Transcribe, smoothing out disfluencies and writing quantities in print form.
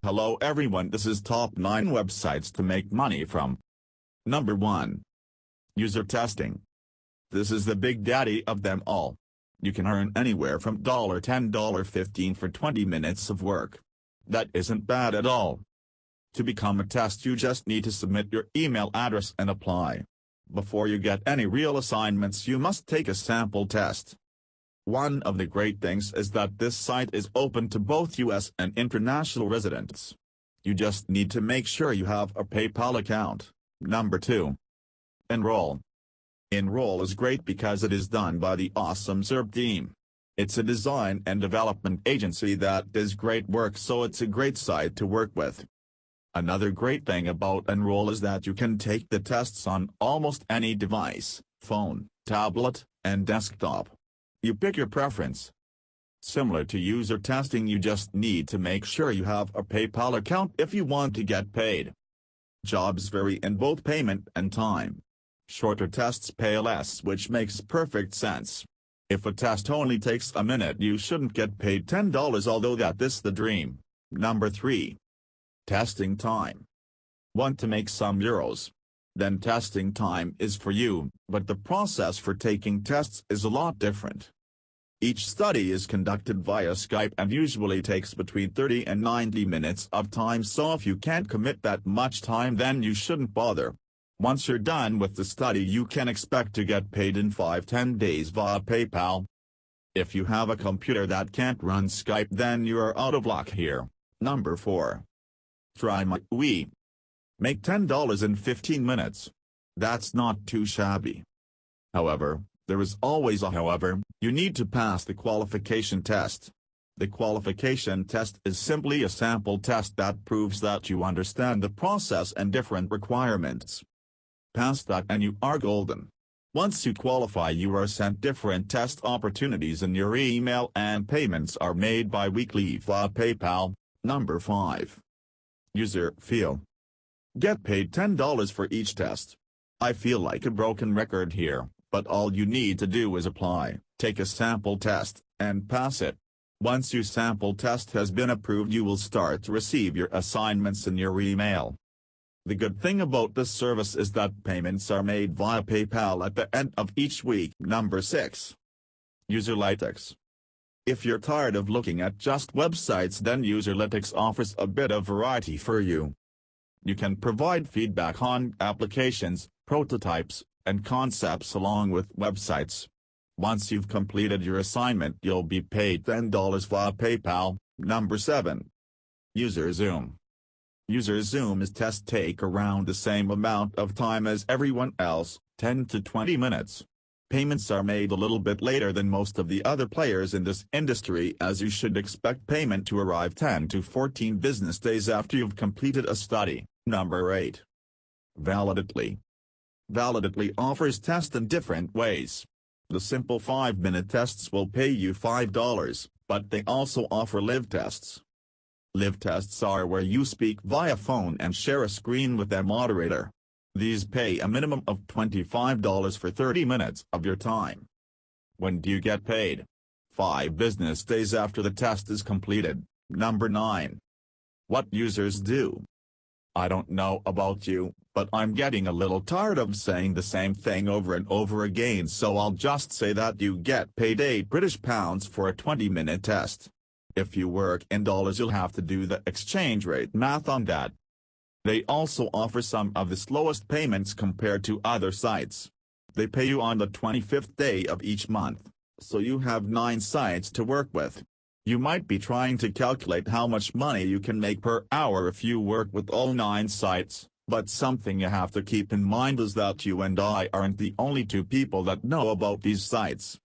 Hello everyone, this is top 9 websites to make money from. Number 1. User testing. This is the big daddy of them all. You can earn anywhere from $10 to $15 for 20 minutes of work. That isn't bad at all. To become a test you just need to submit your email address and apply. Before you get any real assignments you must take a sample test. One of the great things is that this site is open to both US and international residents. You just need to make sure you have a PayPal account. Number 2. Enroll. Enroll is great because it is done by the awesome Zerb team. It's a design and development agency that does great work, so it's a great site to work with. Another great thing about Enroll is that you can take the tests on almost any device, phone, tablet, and desktop. You pick your preference. Similar to user testing, you just need to make sure you have a PayPal account if you want to get paid. Jobs vary in both payment and time. Shorter tests pay less, which makes perfect sense. If a test only takes a minute you shouldn't get paid $10, although that is the dream. Number 3. Testing time. Want to make some euros? Then testing time is for you, but the process for taking tests is a lot different. Each study is conducted via Skype and usually takes between 30 and 90 minutes of time, so if you can't commit that much time then you shouldn't bother. Once you're done with the study you can expect to get paid in 5-10 days via PayPal. If you have a computer that can't run Skype then you are out of luck here. Number 4. TryMyWe. Make $10 in 15 minutes. That's not too shabby. However, there is always a however, you need to pass the qualification test. The qualification test is simply a sample test that proves that you understand the process and different requirements. Pass that and you are golden. Once you qualify you are sent different test opportunities in your email and payments are made bi-weekly via PayPal. Number 5. User fee. Get paid $10 for each test. I feel like a broken record here, but all you need to do is apply, take a sample test, and pass it. Once your sample test has been approved you will start to receive your assignments in your email. The good thing about this service is that payments are made via PayPal at the end of each week. Number 6. Userlytics. If you're tired of looking at just websites then Userlytics offers a bit of variety for you. You can provide feedback on applications, prototypes, and concepts along with websites. Once you've completed your assignment you'll be paid $10 via PayPal. Number 7. UserZoom. UserZoom's tests take around the same amount of time as everyone else, 10 to 20 minutes. Payments are made a little bit later than most of the other players in this industry, as you should expect payment to arrive 10 to 14 business days after you've completed a study. Number 8. Validly. Validly offers tests in different ways. The simple 5-minute tests will pay you $5, but they also offer live tests. Live tests are where you speak via phone and share a screen with a moderator. These pay a minimum of $25 for 30 minutes of your time. When do you get paid? 5 business days after the test is completed. Number 9. What users do. I don't know about you, but I'm getting a little tired of saying the same thing over and over again, so I'll just say that you get paid £8 for a 20-minute test. If you work in dollars you'll have to do the exchange rate math on that. They also offer some of the slowest payments compared to other sites. They pay you on the 25th day of each month, so you have 9 sites to work with. You might be trying to calculate how much money you can make per hour if you work with all 9 sites, but something you have to keep in mind is that you and I aren't the only 2 people that know about these sites.